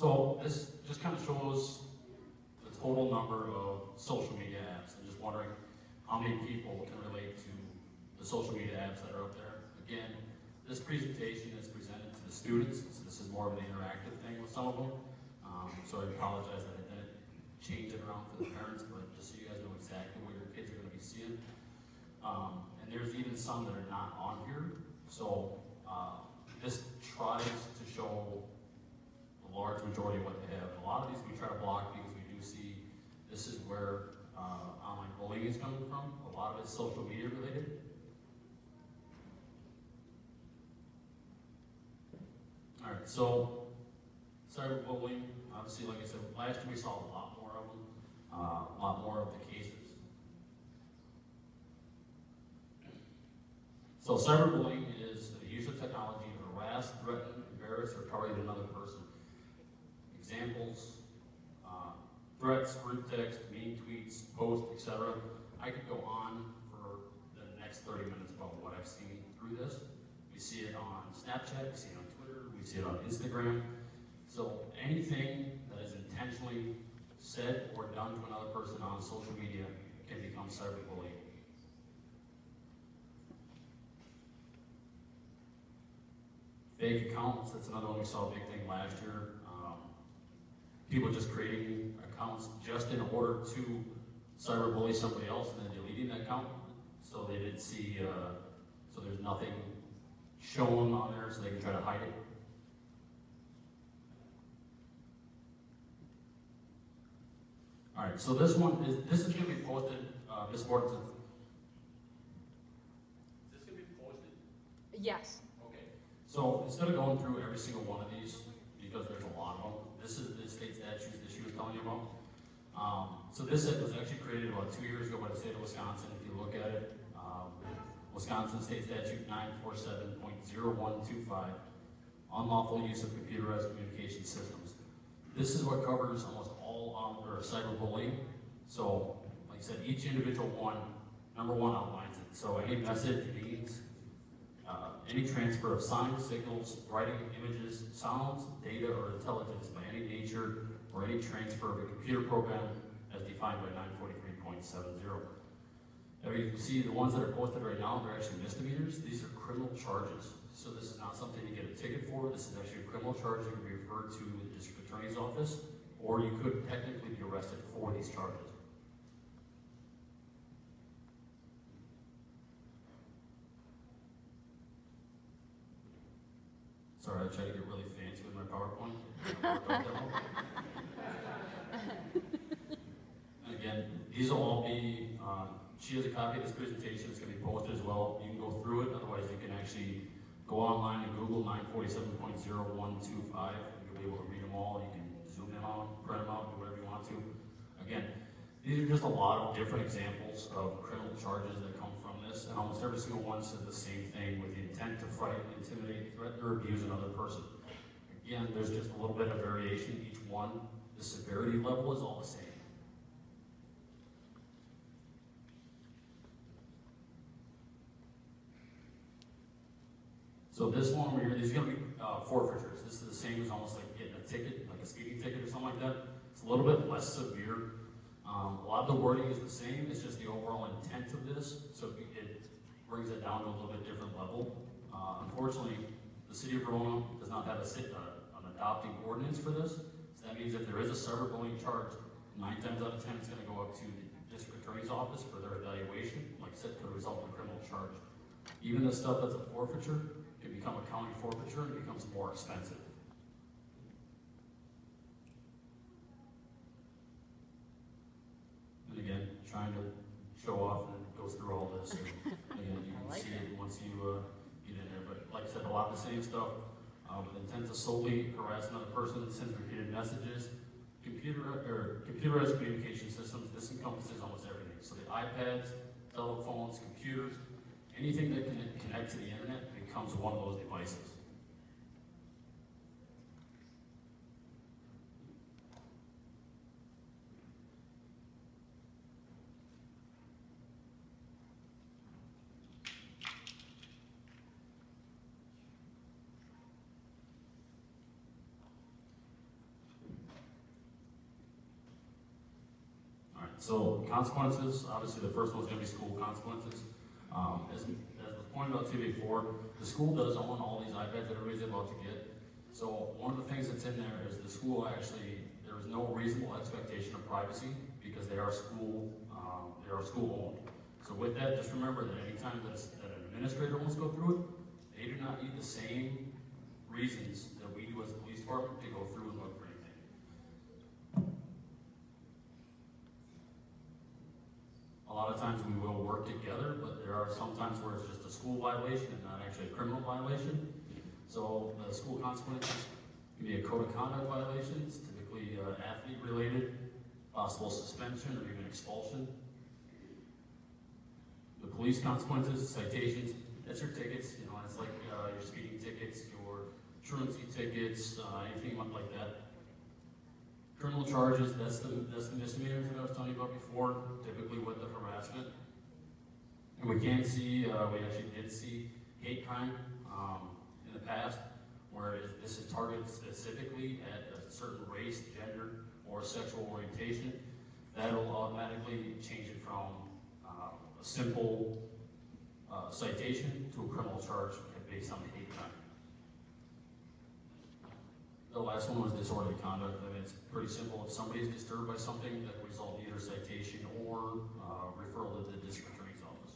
So this just kind of shows the total number of social media apps. I'm just wondering how many people can relate to the social media apps that are out there. Again, this presentation is presented to the students, so this is more of an interactive thing with some of them. So I apologize that I didn't change it around for the parents, but just so you guys know exactly what your kids are going to be seeing. And there's even some that are not on here. So this tries to show the large majority of what they have. A lot of these we try to block because we do see this is where online bullying is coming from. A lot of it's social media related. All right, so cyberbullying, obviously, like I said, last year we saw a lot more of them, a lot more of the cases. So cyberbullying is the use of technology to harass, threaten, embarrass, or target another person. Examples, threats, group text, mean tweets, posts, etc. I could go on for the next 30 minutes about what I've seen through this. We see it on Snapchat, we see it on Twitter, we see it on Instagram. So anything that is intentionally said or done to another person on social media can become cyberbullying. Fake accounts, that's another one we saw a big thing last year. People just creating accounts just in order to cyberbully somebody else and then deleting that account. So they didn't see, so there's nothing shown on there so they can try to hide it. All right, so this is going to be posted, Ms. Mortensen. Is this going to be posted? Yes. Okay, so instead of going through every single one of these, because there's a lot of them, this is the state statutes that she was telling you about. So this was actually created about 2 years ago by the state of Wisconsin. If you look at it, Wisconsin State Statute 947.0125, unlawful use of computerized communication systems. This is what covers almost all cyberbullying. So, like I said, each individual one, number one outlines it. So any message, means, any transfer of signs, signals, writing, images, sounds, data, or intelligence by any nature, or any transfer of a computer program as defined by 943.70. Now you can see the ones that are posted right now, they're actually misdemeanors. These are criminal charges. So this is not something to get a ticket for. This is actually a criminal charge that can be referred to the district attorney's office, or you could technically be arrested for these charges. Sorry, I tried to get really fancy with my PowerPoint. Again, these will all be, she has a copy of this presentation. It's going to be posted as well. You can go through it. Otherwise, you can actually go online and Google 947.0125. You'll be able to read them all. You can zoom them out, print them out, do whatever you want to. Again, these are just a lot of different examples of criminal charges that come from this, and almost every single one says the same thing with the intent to frighten, intimidate, threaten, or abuse another person. Again, there's just a little bit of variation each one. The severity level is all the same. So this one over here, these are going to be forfeitures. This is the same as almost like getting a ticket, like a speeding ticket or something like that. It's a little bit less severe. A lot of the wording is the same. It's just the overall intent of this. So it brings it down to a little bit different level. Unfortunately, the city of Verona does not have an adopting ordinance for this. So that means if there is a cyberbullying charge, 9 times out of 10 it's going to go up to the district attorney's office for their evaluation. Like I said, could result in a criminal charge. Even the stuff that's a forfeiture can become a county forfeiture and it becomes more expensive. And again, trying to show off and it goes through all this. And again, you can see it once you get in there. But like I said, a lot of the same stuff. With intent to solely harass another person, sends repeated messages. Computerized communication systems, this encompasses almost everything. So the iPads, telephones, computers, anything that can connect to the internet becomes one of those devices. So consequences, obviously the first one's going to be school consequences. As was pointed out to you before, the school does own all these iPads that everybody's about to get. So one of the things that's in there is the school actually, there is no reasonable expectation of privacy because they are school owned. So with that, just remember that anytime that an administrator wants to go through it, they do not need the same reasons that we do as a police department to go through and look for anything. A lot of times we will work together, but there are some times where it's just a school violation and not actually a criminal violation. So the school consequences can be a code of conduct violation, it's typically athlete related, possible suspension or even expulsion. The police consequences, citations, that's your tickets, you know, it's like your speeding tickets, your truancy tickets, anything like that. Criminal charges, that's the misdemeanors that I was telling you about before, typically with the harassment. And we can see, we actually did see hate crime in the past, where this is targeted specifically at a certain race, gender, or sexual orientation. That'll automatically change it from a simple citation to a criminal charge based on hate crime. The last one was disorderly conduct. I mean, it's pretty simple. If somebody is disturbed by something, that will result in either citation or referral to the district attorney's office.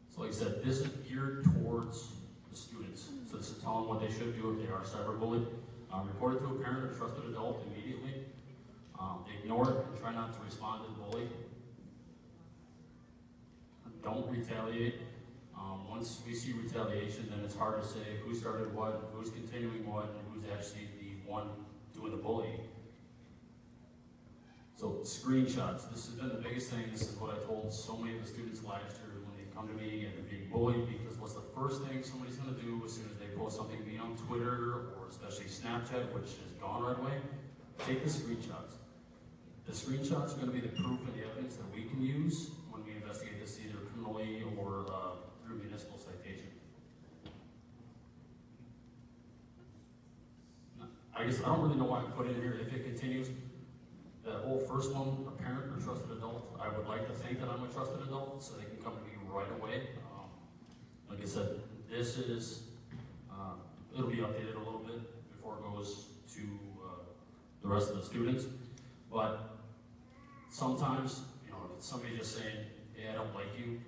So like I said, this is geared towards the students. So this is telling them what they should do if they are cyberbullied. Report it to a parent or trusted adult immediately. Ignore it and try not to respond to the bully. Don't retaliate. Once we see retaliation, then it's hard to say who started what, who's continuing what, and who's actually the one doing the bullying. So screenshots, this has been the biggest thing. This is what I told so many of the students last year when they come to me and they're being bullied, because what's the first thing somebody's going to do as soon as they post something, be on Twitter or especially Snapchat, which is gone right away? Take the screenshots. The screenshots are going to be the proof and the evidence that we can use when we investigate this either criminally or through municipal citation. I guess I don't really know why I put it in here. If it continues, the whole first one, a parent or trusted adult, I would like to think that I'm a trusted adult, so they can come to me right away. Like I said, this is, it'll be updated a little bit before it goes to the rest of the students. But sometimes, you know, if it's somebody just saying, hey, I don't like you,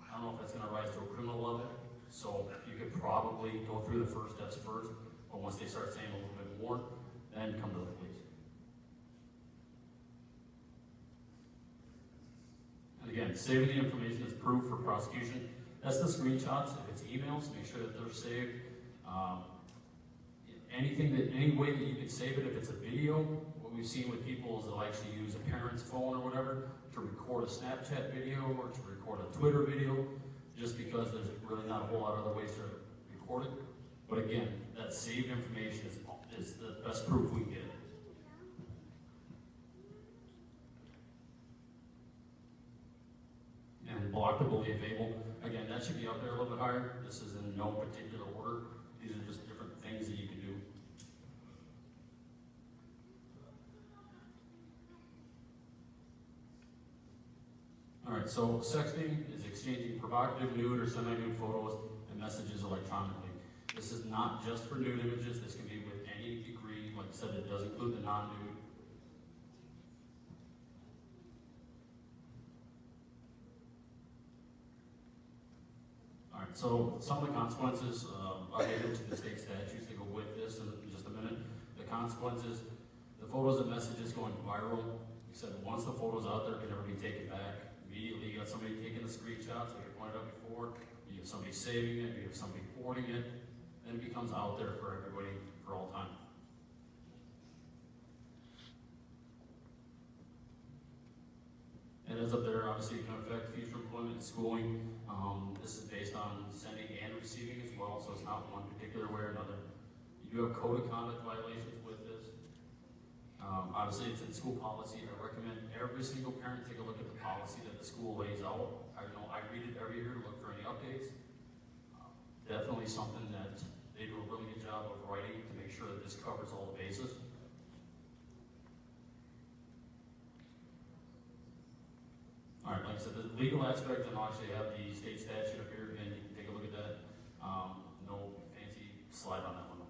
I don't know if that's going to rise to a criminal level. So you could probably go through the first steps first, but once they start saying a little bit more, then come to the police. And again, saving the information is proof for prosecution. That's the screenshots. If it's emails, make sure that they're saved. Any way that you can save it. If it's a video, what we've seen with people is they'll actually use a parent's phone or whatever to record a Snapchat video or to record a Twitter video, just because there's really not a whole lot of other ways to record it. But again, that saved information is the best proof we can get. And block the bully if able. Again, that should be up there a little bit higher. This is in no particular order. These are just different things that you can do. Alright, so sexting is exchanging provocative, nude, or semi-nude photos and messages electronically. This is not just for nude images. This can be with any degree. Like I said, it does include the non-nude. Alright, so some of the consequences, I'll get into the state statutes that go with this in just a minute. The consequences, the photos and messages going viral. Like I said, once the photo's out there, it can never be taken back. Immediately you got somebody taking the screenshots, like I pointed out before, you have somebody saving it, you have somebody forwarding it, then it becomes out there for everybody for all time. And as up there, obviously it can affect future employment and schooling. This is based on sending and receiving as well, so it's not one particular way or another. You do have code of conduct violations with this. Obviously, it's in school policy. I recommend every single parent take a look at the policy that the school lays out. I read it every year to look for any updates. Definitely something that they do a really good job of writing to make sure that this covers all the bases. I said, the legal aspect, and I'll actually have the state statute up here, and you can take a look at that. No fancy slide on that one.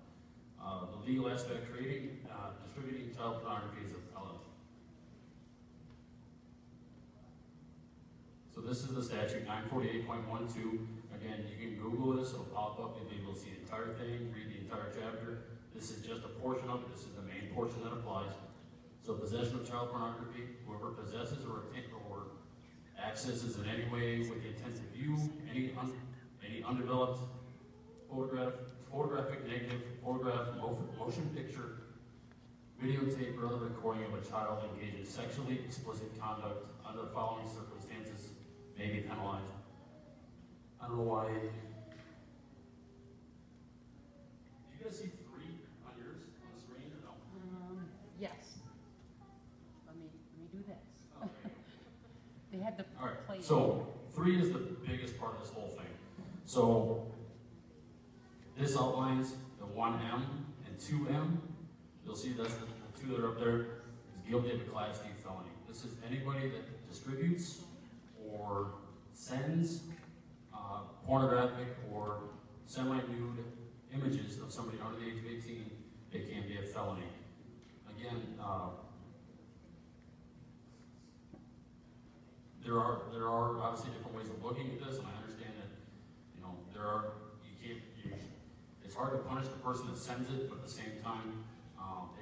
The legal aspect, creating, distributing child pornography is a felony. So this is the statute, 948.12. Again, you can Google this, it'll pop up, you'll be able to see the entire thing, read the entire chapter. This is just a portion of it, this is the main portion that applies. So possession of child pornography, whoever possesses or accesses in any way with the intent to view any undeveloped photographic, negative, photograph, motion picture, videotape, or other recording of a child engaged in sexually explicit conduct under the following circumstances may be penalized. I don't know why. Do you guys see 3 on yours on the screen or no? Yes. Let me do this. Okay. They had the All right. play. So 3 is the biggest part of this whole thing. So this outlines the 1M and 2M. You'll see that's the 2 that are up there is guilty of a Class D felony. This is anybody that distributes or sends pornographic or semi-nude images of somebody under the age of 18. It can be a felony. Again, there are obviously different ways of looking at this, and I understand that it's hard to punish the person that sends it, but at the same time,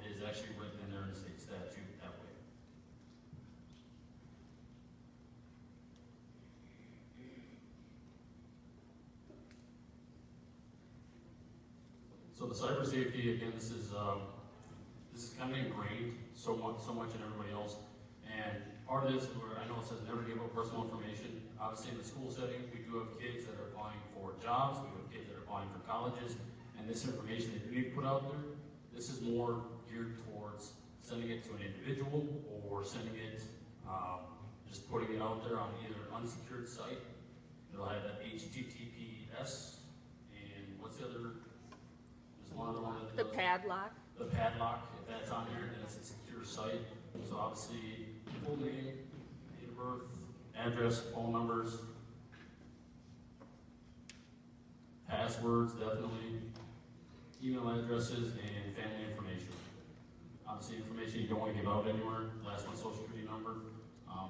it is actually written in there in the state statute that way. So the cyber safety, again, this is kind of ingrained so much in everybody else. And part of this, where I know it says never give up personal information. Obviously, in the school setting, we do have kids that are applying for jobs. We have kids that are applying for colleges. And this information that you need to put out there, this is more geared towards sending it to an individual or sending it, just putting it out there on either an unsecured site. It'll have that HTTPS, and what's the other? There's one other one. The padlock. The padlock, if that's on there, then it's a secure site. So obviously, full name, date of birth, address, phone numbers, passwords, definitely, email addresses, and family information. Obviously, information you don't want to give out anywhere. Last one, social security number.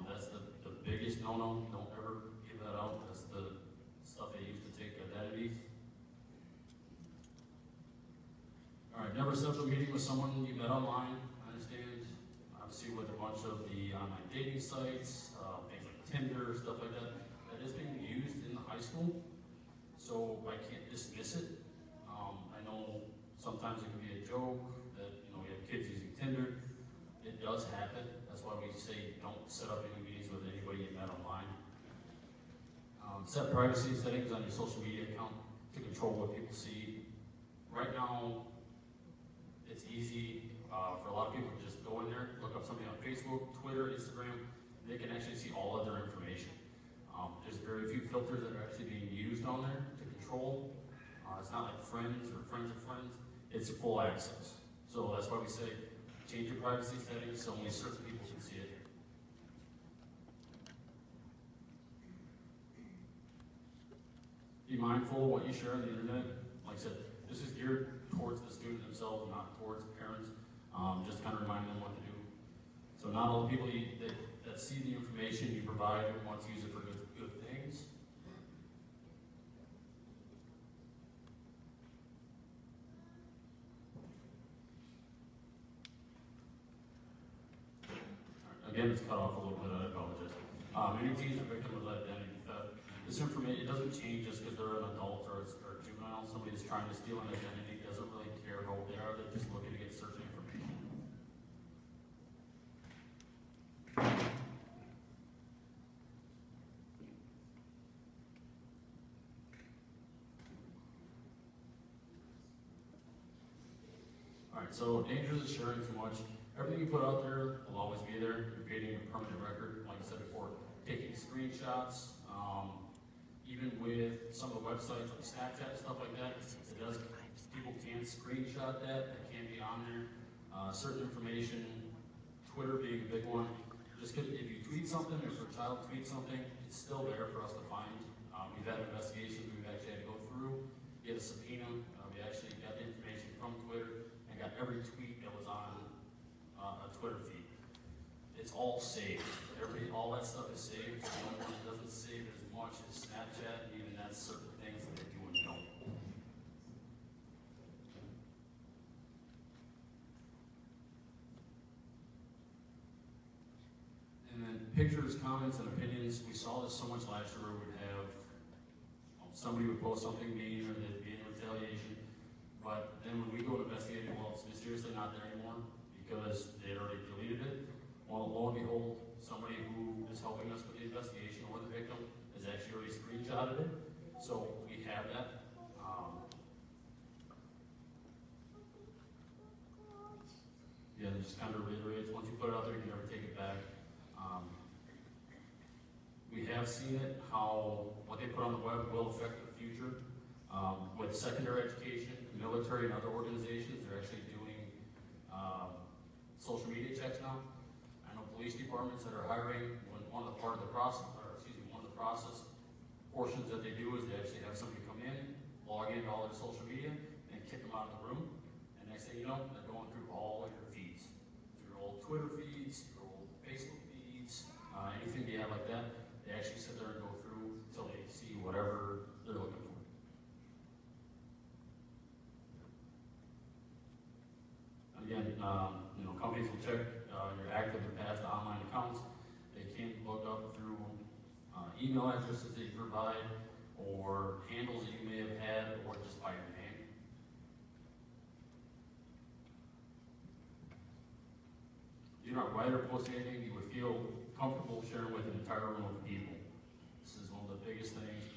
That's the biggest no-no. Don't ever give that out. That's the stuff they use to take identities. All right, never set up a meeting with someone you met online. I understand. Obviously, with a bunch of the online dating sites, things like Tinder, stuff like that, that is being used in the high school. So I can't dismiss it. I know sometimes it can be a joke that we have kids using Tinder. It does happen. That's why we say don't set up any meetings with anybody you met online. Set privacy settings on your social media account to control what people see. Right now, it's easy for a lot of people to just go in there, look up something on Facebook, Twitter, Instagram. They can actually see all of their information. There's very few filters that are actually being used on there to control. It's not like friends or friends of friends. It's full access. So that's why we say change your privacy settings so only certain people can see it. Be mindful of what you share on the internet. Like I said, this is geared towards the student themselves, not towards parents. Just kind of remind them what to do. So not all the people that see the information you provide want to use it for good things. Again, it's cut off a little bit, I apologize. Any teens or victims of identity theft. This information, it doesn't change just because they're an adult or a juvenile. Somebody that's trying to steal an identity doesn't really care how old they are, they're just looking to get certain information. Alright, so dangers of sharing too much. Everything you put out there will always be there. You're creating a permanent record, like I said before. Taking screenshots, even with some of the websites like Snapchat and stuff like that, people can screenshot that can be on there. Certain information, Twitter being a big one, This could, if you tweet something, or if a child tweets something, it's still there for us to find. We've had investigations we've actually had to go through, get a subpoena. We actually got the information from Twitter and got every tweet that was on a Twitter feed. It's all saved. All that stuff is saved. The only one that doesn't save it as much is Snapchat, and even that's certain things that they do and don't. And then pictures, comments, and opinions. We saw this so much last year where we'd have somebody would post something mean or they'd be in retaliation. But then when we go to investigate it, well, it's mysteriously not there anymore because they had already deleted it. Well, lo and behold, somebody who is helping us with the investigation or the victim has actually already screenshotted it. So we have that. Yeah, it just kind of reiterates, once you put it out there, you can never take it back. We have seen it, how what they put on the web will affect the future. With secondary education, military, and other organizations, they're actually doing social media checks now. I know police departments that are hiring, one of the process portions that they do is they actually have somebody come in, log into all their social media, and kick them out of the room. And next thing you know, they're going through all your feeds, your old Twitter feeds, your old Facebook feeds, anything you have like that. They actually sit there and go through until they see whatever they're looking for. Again, companies will check your active and past online accounts. They can't look up through email addresses that you provide or handles that you may have had or just by your name. Do not write or post anything you would feel comfortable sharing with an entire room of people. This is one of the biggest things.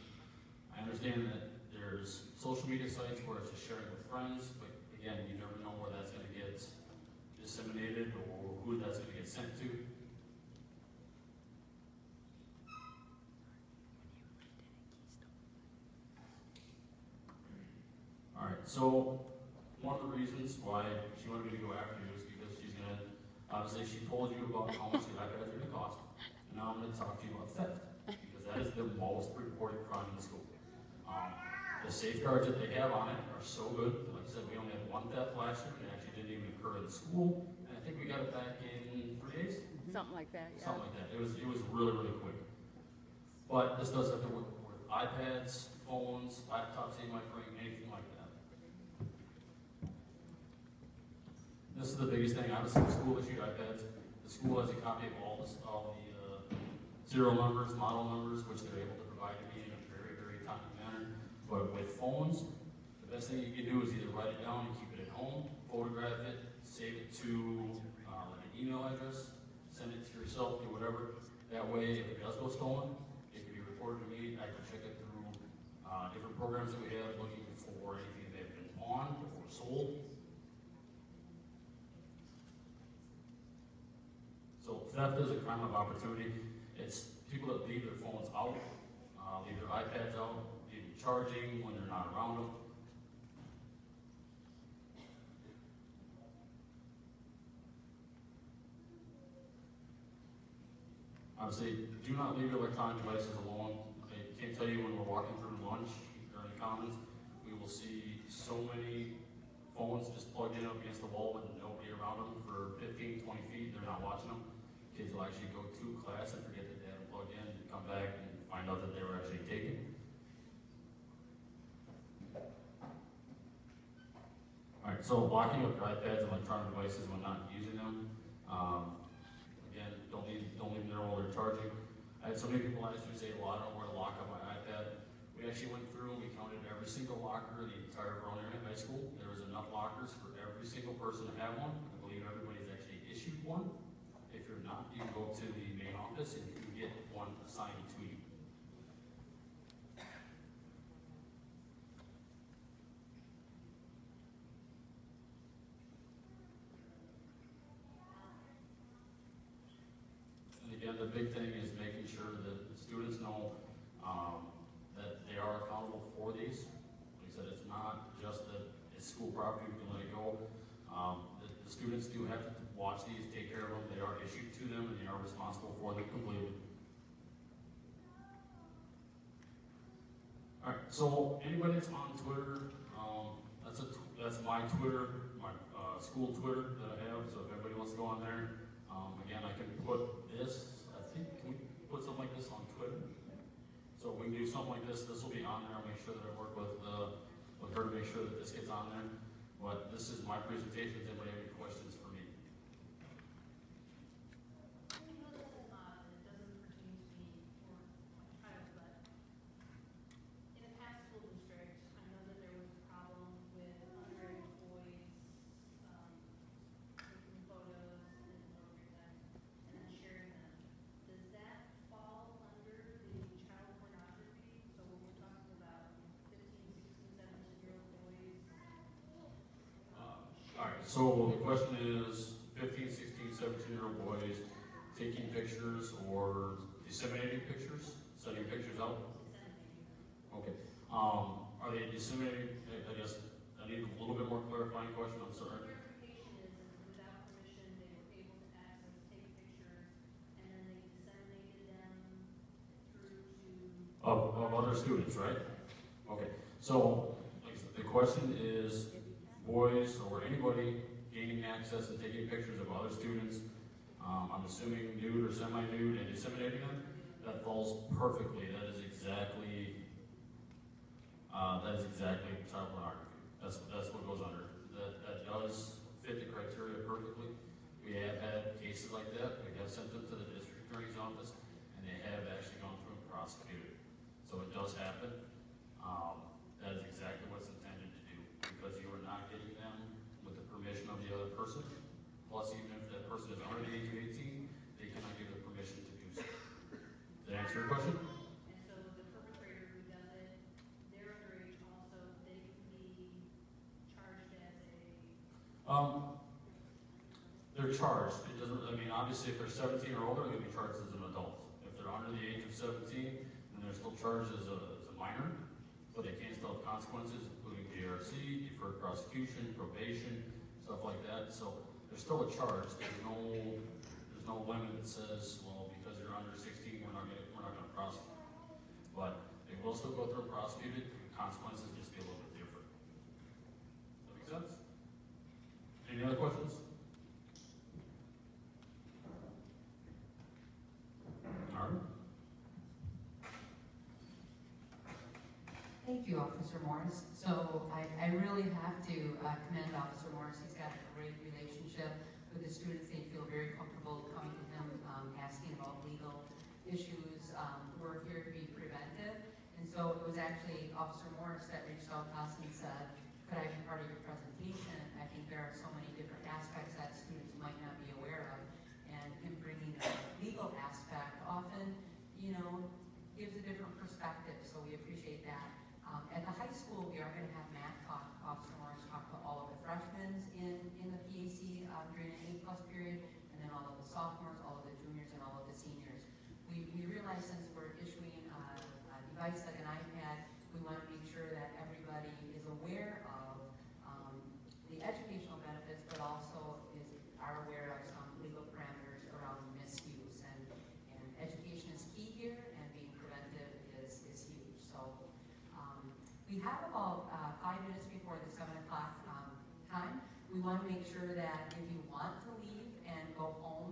I understand that there's social media sites where it's just sharing with friends, but again, you never know where that's going to get disseminated or who that's going to get sent to. All right, so one of the reasons why she wanted me to go after you is because she's going to, obviously she told you about how much the iPads are going to cost, and now I'm going to talk to you about theft, because that is the most reported crime in the school. The safeguards that they have on it are so good. Like I said, we only had one theft last year, and it actually didn't even occur in the school, and I think we got it back in 3 days? Something like that, yeah. Something like that. It was really, really quick. But this does have to work with iPads, phones, laptops they might bring, anything like that. This is the biggest thing. Obviously, the school issued iPads. The school has a copy of all the serial numbers, model numbers, which they're able to provide to me in a very, very timely manner. But with phones, the best thing you can do is either write it down and keep it at home, photograph it, save it to like an email address, send it to yourself, do whatever. That way, if it does go stolen, it can be reported to me. I can check it through different programs that we have looking for anything that have been pawned or sold. So theft is a crime of opportunity. It's people that leave their phones out, leave their iPads out, leave them charging when they're not around them. Obviously, do not leave your electronic devices alone. I can't tell you when we're walking through lunch during the commons, we will see so many phones just plugged in up against the wall with nobody around them for 15, 20 feet. They're not watching them. Kids will actually go to class and forget that they had them plugged in and come back and find out that they were actually taken. All right, so locking up your iPads and electronic devices when not using them. Again, don't leave them there while they're charging. I had so many people last year say, well, I don't know where to lock up my iPad. We actually went through and we counted every single locker in the entire Verona Area High School. There was enough lockers for every single person to have one. I believe everybody's actually issued one. If you're not, you can go to the main office and you can get one assigned to you. And again, the big thing is making sure that the students know that they are accountable for these. Like I said, it's not just that it's school property, we can let it go. The The students do have to watch these, take care of them, they are issued to them, and they are responsible for them completely. Alright, so anybody that's on Twitter, that's my Twitter, my school Twitter that I have, so if everybody wants to go on there, again, I can put this, I think, can we put something like this on Twitter? So we can do something like this will be on there, I'll make sure that I work with her to make sure that this gets on there. But this is my presentation, does anybody have any questions for me? I know this is not, it doesn't pertain to me or my child, but in a past school district, I know that there was a problem with underage boys taking photos and inappropriate them and then sharing them. Does that fall under the child pornography? So when we're talking about 15, 16, 17-year-old boys, Alright, so the question is 15, 16, 17-year-old boys taking pictures or disseminating pictures, sending pictures out? Okay. Are they disseminating, I guess, I need a little bit more clarifying question, I'm sorry. Clarification is without permission, they were able to access, take pictures, and then they disseminated them through to... Of other students, right? Okay, so like I said, the question is boys or anybody gaining access and taking pictures of other students, I'm assuming nude or semi-nude and disseminating them, that falls perfectly, that is exactly child pornography. That's what goes under. That does fit the criteria perfectly. We have had cases like that. We have sent them to the district attorney's office, and they have actually gone through and prosecuted. So it does happen. That is exactly what's intended to do, because you are not getting them with the permission of the other person. Plus, even if that person is under the age of 18, they cannot give the permission to do so. Does that answer your question? And so the perpetrator who does it, they're underage also, they can be charged as a... They're charged. It doesn't, I mean, obviously, if they're 17 or older, they're going to be charged as an adult. If they're under the age of 17, then they're still charged as a minor, but they can still have consequences, including GRC, deferred prosecution, probation, stuff like that. So there's still a charge. There's no limit that says, well, because you're under 16, we're not going to prosecute. But they will still go through and prosecute it. Consequences just be a little bit different. Does that make sense? Any other questions? All right. Thank you, Officer Morris. So I really have to commend Officer Morris. He's got a great relationship with the students. They feel very comfortable coming to him, asking about legal issues. We're here to be preventive. And so it was actually Officer Morris that reached out to us and said, could I be part of your presentation? I think there are so many different aspects that students might not be aware of. And him bringing the legal aspect often, gives a different perspective. So we appreciate that. At the high school, we are going to have math talk. Officer Morris talk to all of the freshmen in the PAC during an A+ period, and then all of the sophomores, all of the juniors, and all of the seniors. We realize since we're issuing a device like an iPad, we want to make sure that everybody is aware of the educational benefits, but also are aware of some legal parameters around misuse. And education is key here, and being preventive is huge. So we have about 5 minutes before the 7 o'clock time. We want to make sure that if you want to leave and go home